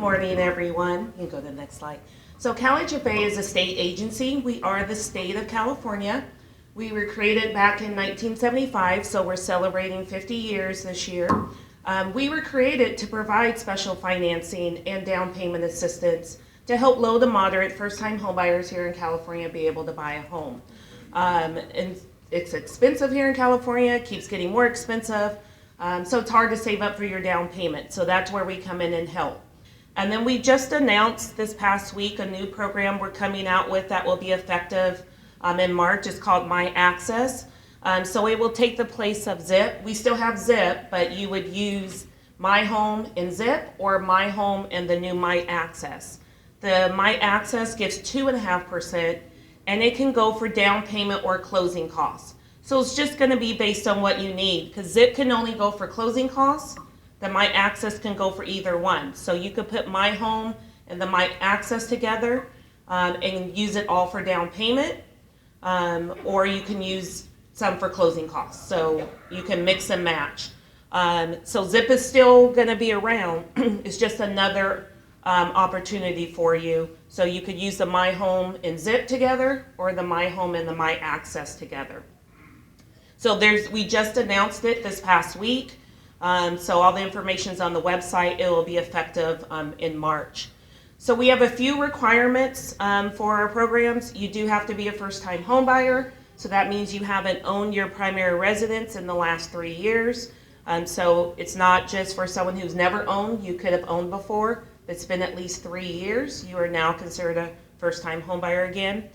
morning, everyone. You can go to the next slide. So CalHFA is a state agency. We are the state of California. We were created back in 1975, so we're celebrating 50 years this year. We were created to provide special financing and down payment assistance to help low to moderate first-time homebuyers here in California be able to buy a home. And it's expensive here in California, it keeps getting more expensive, so it's hard to save up for your down payment. So that's where we come in and help. And then we just announced this past week a new program we're coming out with that will be effective in March. It's called My Access. So it will take the place of ZIP. We still have ZIP, but you would use My Home in ZIP or My Home and the new My Access. The My Access gives 2.5%, and it can go for down payment or closing costs. So it's just going to be based on what you need, because ZIP can only go for closing costs. The My Access can go for either one. So you could put My Home and the My Access together and use it all for down payment, or you can use some for closing costs. So you can mix and match. So ZIP is still going to be around. It's just another opportunity for you. So you could use the My Home and ZIP together, or the My Home and the My Access together. So we just announced it this past week. So all the information is on the website. It will be effective in March. So we have a few requirements for our programs. You do have to be a first-time home buyer. So that means you haven't owned your primary residence in the last 3 years. So it's not just for someone who's never owned. You could have owned before. It's been at least 3 years. You are now considered a first-time home buyer again.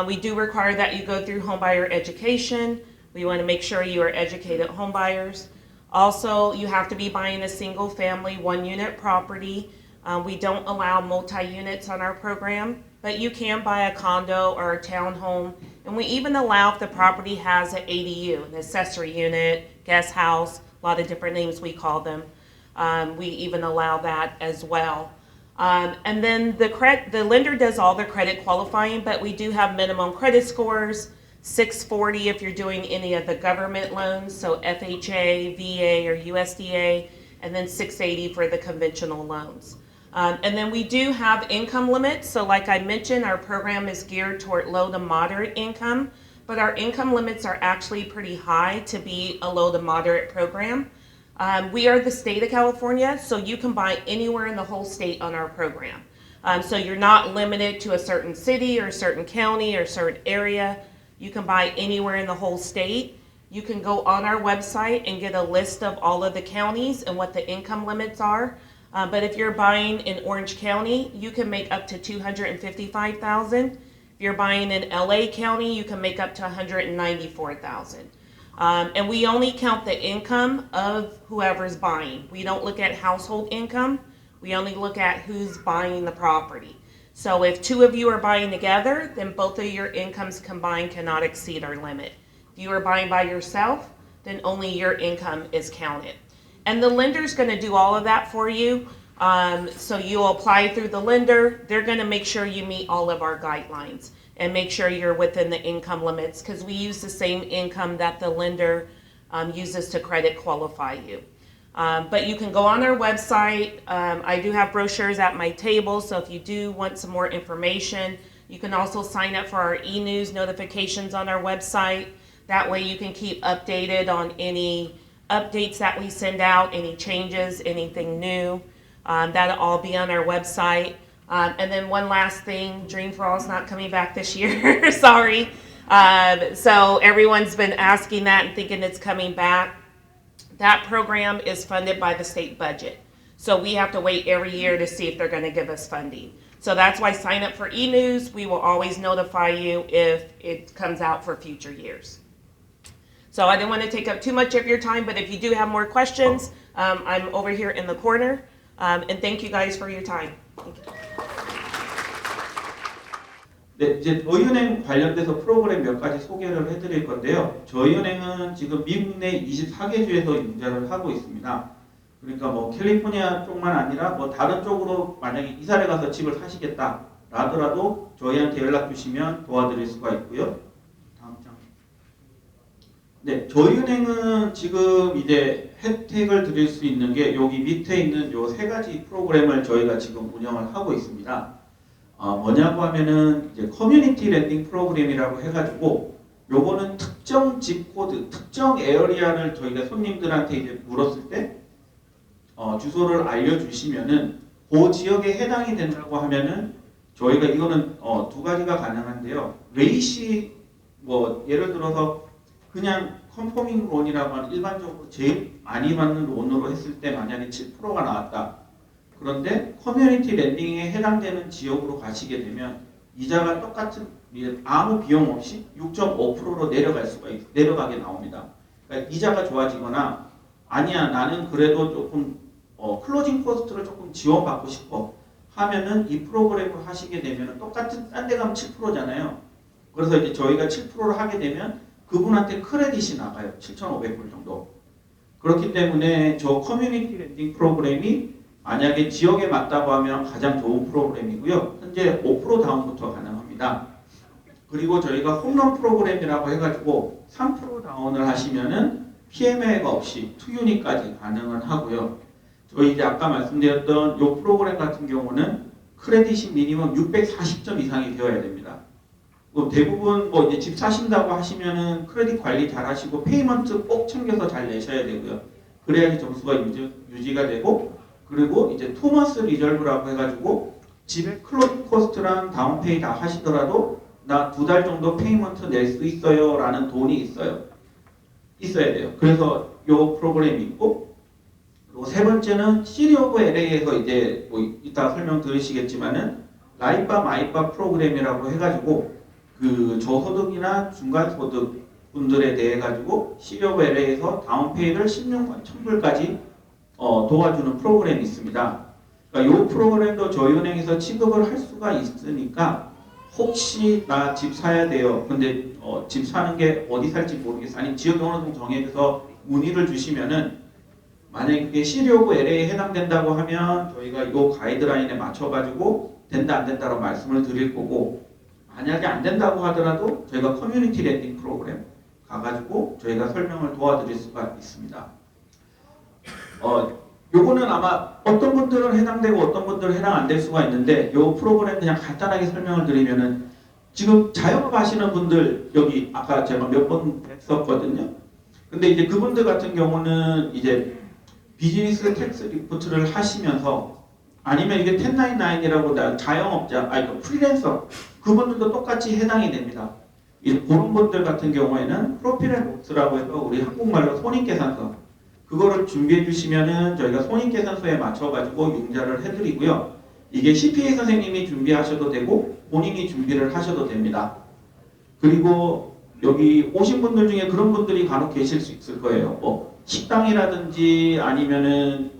We do require that you go through home buyer education. We want to make sure you are educated home buyers. Also, you have to be buying a single family, 1-unit property. We don't allow multi-units on our program, but you can buy a condo or a townhome. And we even allow if the property has an ADU, an accessory unit, guest house, a lot of different names we call them. We even allow that as well. And then the lender does all the credit qualifying, but we do have minimum credit scores, 640 if you're doing any of the government loans, so FHA, VA, or USDA, and then 680 for the conventional loans. And then we do have income limits. So like I mentioned, our program is geared toward low to moderate income, but our income limits are actually pretty high to be a low to moderate program. We are the state of California, so you can buy anywhere in the whole state on our program. So you're not limited to a certain city or a certain county or a certain area. You can buy anywhere in the whole state. You can go on our website and get a list of all of the counties and what the income limits are. But if you're buying in Orange County, you can make up to $255,000. If you're buying in LA County, you can make up to $194,000. And we only count the income of whoever's buying. We don't look at household income. We only look at who's buying the property. So if 2 of you are buying together, then both of your incomes combined cannot exceed our limit. If you are buying by yourself, then only your income is counted. And the lender's going to do all of that for you. So you'll apply through the lender. They're going to make sure you meet all of our guidelines and make sure you're within the income limits, because we use the same income that the lender uses to credit qualify you. But you can go on our website. I do have brochures at my table, so if you do want some more information, you can also sign up for our e-news notifications on our website. That way you can keep updated on any updates that we send out, any changes, anything new. That'll all be on our website. And then one last thing, Dream for All is not coming back this year. Sorry. So everyone's been asking that and thinking it's coming back. That program is funded by the state budget. So we have to wait every year to see if they're going to give us funding. So that's why sign up for e-news. We will always notify you if it comes out for future years. So I didn't want to take up too much of your time, but if you do have more questions, I'm over here in the corner. And thank you guys for your time. Thank you. 네, 이제 저희은행 관련돼서 프로그램 몇 가지 소개를 해드릴 건데요. 저희은행은 지금 미국 내 24개 주에서 운전을 하고 있습니다. 그러니까 뭐 캘리포니아 쪽만 아니라 뭐 다른 쪽으로 만약에 이사를 가서 집을 사시겠다 라더라도 저희한테 연락 주시면 도와드릴 수가 있고요. 다음 장. 네, 저희 은행은 지금 이제 혜택을 드릴 수 있는 게 여기 밑에 있는 요 세 가지 프로그램을 저희가 지금 운영을 하고 있습니다. 뭐냐고 하면은 이제 커뮤니티 랜딩 프로그램이라고 해가지고 요거는 특정 집 코드, 특정 에어리아를 저희가 손님들한테 이제 물었을 때 주소를 알려주시면은 그 지역에 해당이 된다고 하면은 저희가 이거는 두 가지가 가능한데요. 레이시 뭐 예를 들어서 그냥 컨포밍 론이라고 하는 일반적으로 제일 많이 받는 론으로 했을 때 만약에 7%가 나왔다. 그런데 커뮤니티 랜딩에 해당되는 지역으로 가시게 되면 이자가 똑같은 아무 비용 없이 6.5%로 내려가게 나옵니다. 그러니까 이자가 좋아지거나 아니야 나는 그래도 조금 클로징 코스트를 조금 지원받고 싶어 하면은 이 프로그램을 하시게 되면 똑같은 딴 데 가면 7%잖아요. 그래서 이제 저희가 7%를 하게 되면 그분한테 크레딧이 나가요. 7,500불 정도. 그렇기 때문에 저 커뮤니티 랜딩 프로그램이 만약에 지역에 맞다고 하면 가장 좋은 프로그램이고요. 현재 5% 다운부터 가능합니다. 그리고 저희가 홈런 프로그램이라고 해가지고 3% 다운을 하시면은 PMA가 없이 투유닛까지 가능을 하고요. 저희 이제 아까 말씀드렸던 이 프로그램 같은 경우는 크레딧이 미니멈 640점 이상이 되어야 됩니다. 뭐 대부분 뭐 이제 집 사신다고 하시면은 크레딧 관리 잘 하시고 페이먼트 꼭 챙겨서 잘 내셔야 되고요. 그래야지 점수가 유지가 되고 그리고 이제 토머스 리절브라고 해가지고 집에 클로징 코스트랑 다운페이 다 하시더라도 나 2달 정도 페이먼트 낼 수 있어요 라는 돈이 있어야 돼요. 그래서 요 프로그램이 있고 그리고 세 번째는 시리 오브 LA에서 이제 뭐 이따 설명 들으시겠지만은 라이바 마이바 프로그램이라고 해가지고 그 저소득이나 중간소득 분들에 대해 가지고 시리 오브 LA에서 다운페이를 16만 1000불까지 도와주는 프로그램이 있습니다. 그러니까 이 프로그램도 저희 은행에서 취급을 할 수가 있으니까 혹시 나 집 사야 돼요. 근데 집 사는 게 어디 살지 모르겠어. 아니면 지역 어느 정도 정해져서 문의를 주시면은 만약에 그게 시리 오브 LA에 해당된다고 하면 저희가 이 가이드라인에 맞춰가지고 된다 안 된다로 말씀을 드릴 거고 만약에 안 된다고 하더라도 저희가 커뮤니티 랜딩 프로그램 가가지고 저희가 설명을 도와드릴 수가 있습니다. 요거는 아마 어떤 분들은 해당되고 어떤 분들은 해당 안 될 수가 있는데 요 프로그램 그냥 간단하게 설명을 드리면은 지금 자영업 하시는 분들 여기 아까 제가 몇 번 했었거든요. 근데 이제 그분들 같은 경우는 이제 비즈니스 텍스 리포트를 하시면서 아니면 이게 1099이라고 자영업자, 그 프리랜서 그분들도 똑같이 해당이 됩니다. 그런 분들 같은 경우에는 프로필 앤 노트라고 해서 우리 한국말로 손익계산서 그거를 준비해 주시면은 저희가 손익계산서에 맞춰가지고 융자를 해드리고요. 이게 CPA 선생님이 준비하셔도 되고 본인이 준비를 하셔도 됩니다. 그리고 여기 오신 분들 중에 그런 분들이 간혹 계실 수 있을 거예요. 뭐 식당이라든지 아니면은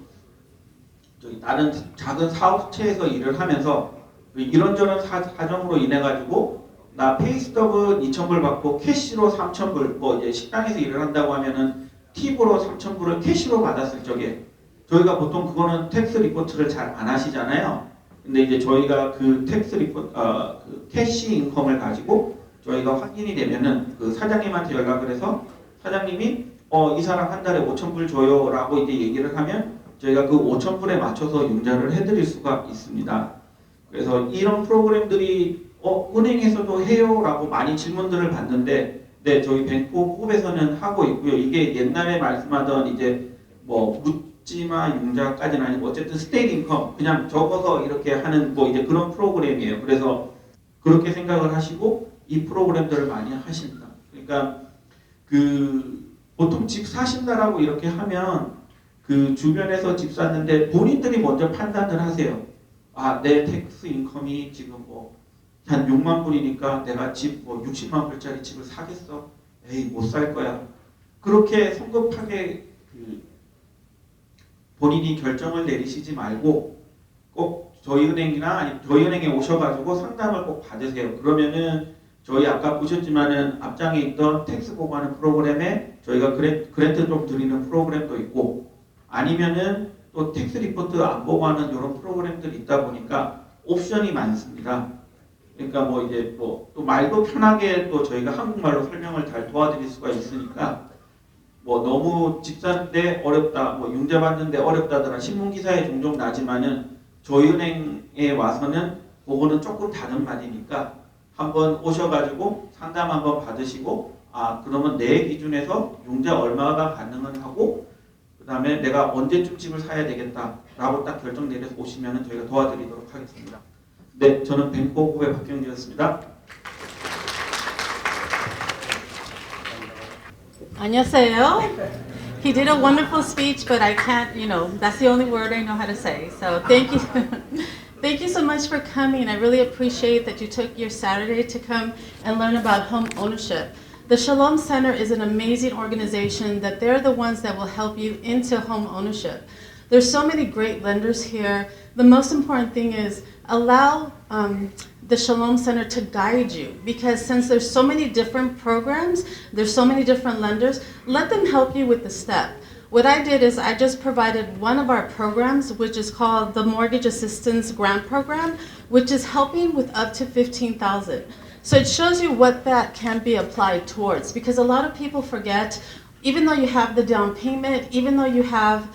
저기 다른 작은 사업체에서 일을 하면서 이런저런 사정으로 인해 가지고 나 페이스톱은 2,000불 받고 캐시로 3,000불 뭐 이제 식당에서 일을 한다고 하면은 팁으로 3,000불을 캐시로 받았을 적에 저희가 보통 그거는 텍스 리포트를 잘 안 하시잖아요. 근데 이제 저희가 그 텍스 리포트 그 캐시 인컴을 가지고 저희가 확인이 되면은 그 사장님한테 연락을 해서 사장님이 이 사람 한 달에 5,000불 줘요라고 이제 얘기를 하면 저희가 그 5,000불에 맞춰서 융자를 해드릴 수가 있습니다. 그래서 이런 프로그램들이 은행에서도 해요라고 많이 질문들을 받는데 네, 저희 뱅크홈에서는 하고 있고요. 이게 옛날에 말씀하던 이제 뭐 묻지마 융자까지는 아니고 어쨌든 스테이트 인컴 그냥 적어서 이렇게 하는 뭐 이제 그런 프로그램이에요. 그래서 그렇게 생각을 하시고 이 프로그램들을 많이 하십니다. 그러니까 그 보통 집 사신다라고 이렇게 하면 그 주변에서 집 샀는데 본인들이 먼저 판단을 하세요. 아, 내 텍스 인컴이 지금 뭐 한 6만 불이니까 내가 집 뭐 60만 불짜리 집을 사겠어? 에이, 못 살 거야. 그렇게 성급하게 그 본인이 결정을 내리시지 말고 꼭 저희 은행이나 아니 저희 은행에 오셔가지고 상담을 꼭 받으세요. 그러면은 저희 아까 보셨지만은 앞장에 있던 텍스 보고하는 프로그램에 저희가 그랜트 좀 드리는 프로그램도 있고 아니면은 또 텍스 리포트 안 보고하는 이런 프로그램들이 있다 보니까 옵션이 많습니다. 그러니까 뭐 이제 뭐 또 말도 편하게 또 저희가 한국말로 설명을 잘 도와드릴 수가 있으니까 뭐 너무 집 사는데 어렵다, 뭐 융자 받는데 어렵다더라 신문 기사에 종종 나지만은 저희 은행에 와서는 그거는 조금 다른 말이니까 한번 오셔가지고 상담 한번 받으시고 그러면 내 기준에서 융자 얼마가 가능은 하고 그 다음에 내가 언제쯤 집을 사야 되겠다라고 딱 결정 내려서 오시면 저희가 도와드리도록 하겠습니다. 네, 저는 뱅코 후배 박경주였습니다. 안녕하세요. He did a wonderful speech, but I can't, that's the only word I know how to say. So thank you. Thank you so much for coming. I really appreciate that you took your Saturday to come and learn about home ownership. The Shalom Center is an amazing organization that they're the ones that will help you into home ownership. There's so many great lenders here. The most important thing is allow the Shalom Center to guide you, because since there's so many different programs, there's so many different lenders, let them help you with the step. What I did is I just provided one of our programs, which is called the Mortgage Assistance Grant Program, which is helping with up to $15,000. So it shows you what that can be applied towards, because a lot of people forget, even though you have the down payment, even though you have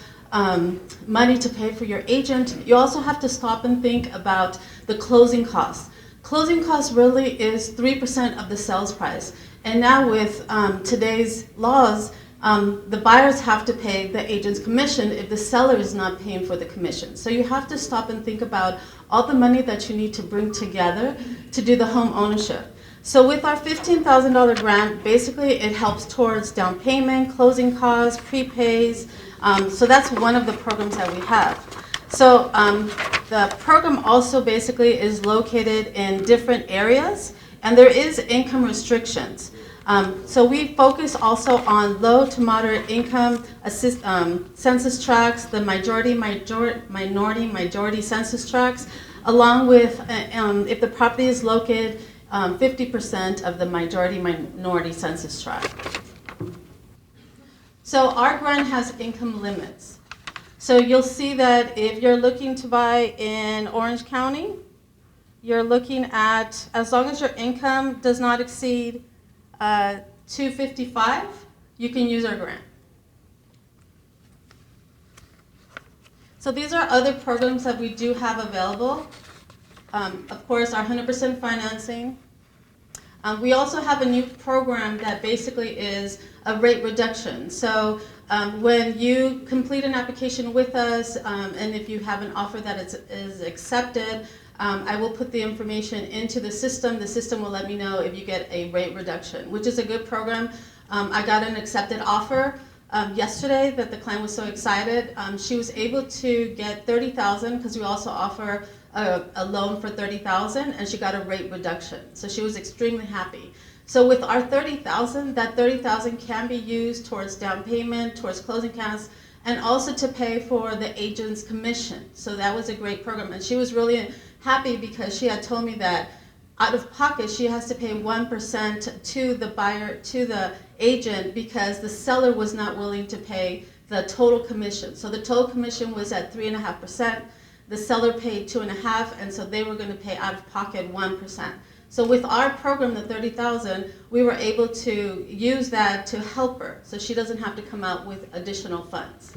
money to pay for your agent, you also have to stop and think about the closing costs. Closing costs really is 3% of the sales price. And now with today's laws, the buyers have to pay the agent's commission if the seller is not paying for the commission. So you have to stop and think about all the money that you need to bring together to do the home ownership. So with our $15,000 grant, basically it helps towards down payment, closing costs, prepays. So that's one of the programs that we have. So the program also basically is located in different areas, and there is income restrictions. So we focus also on low to moderate income census tracts, the minority census tracts, along with if the property is located 50% of the minority census tract. So our grant has income limits. So you'll see that if you're looking to buy in Orange County, you're looking at, as long as your income does not exceed $255,000, you can use our grant. So these are other programs that we do have available. Of course, our 100% financing. We also have a new program that basically is a rate reduction. So when you complete an application with us, and if you have an offer that is accepted, I will put the information into the system. The system will let me know if you get a rate reduction, which is a good program. I got an accepted offer yesterday that the client was so excited. She was able to get $30,000 because we also offer a loan for $30,000, and she got a rate reduction. So she was extremely happy. So with our $30,000, that $30,000 can be used towards down payment, towards closing costs, and also to pay for the agent's commission. So that was a great program, and she was really happy because she had told me that out of pocket she has to pay 1% to the buyer, to the agent, because the seller was not willing to pay the total commission. So the total commission was at 3.5%. The seller paid 2.5%, and so they were going to pay out of pocket 1%. So with our program, the $30,000, we were able to use that to help her, so she doesn't have to come out with additional funds.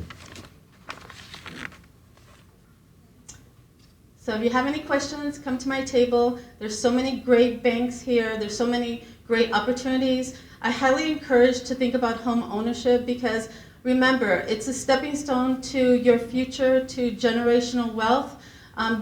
So if you have any questions, come to my table. There's so many great banks here. There's so many great opportunities. I highly encourage to think about home ownership, because remember, it's a stepping stone to your future, to generational wealth.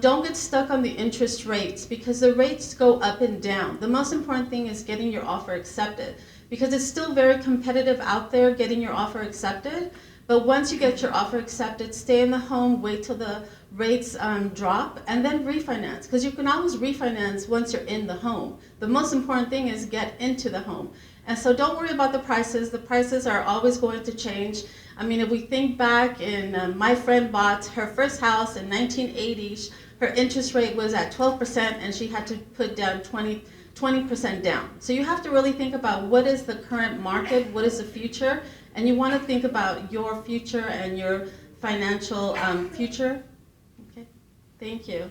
Don't get stuck on the interest rates, because the rates go up and down. The most important thing is getting your offer accepted, because it's still very competitive out there getting your offer accepted. But once you get your offer accepted, stay in the home, wait till the rates drop, and then refinance, because you can always refinance once you're in the home. The most important thing is get into the home. And so don't worry about the prices. The prices are always going to change. I mean, if we think back, and my friend bought her first house in 1980, her interest rate was at 12%, and she had to put down 20% down. So you have to really think about what is the current market, what is the future, and you want to think about your future and your financial future. Okay, thank you.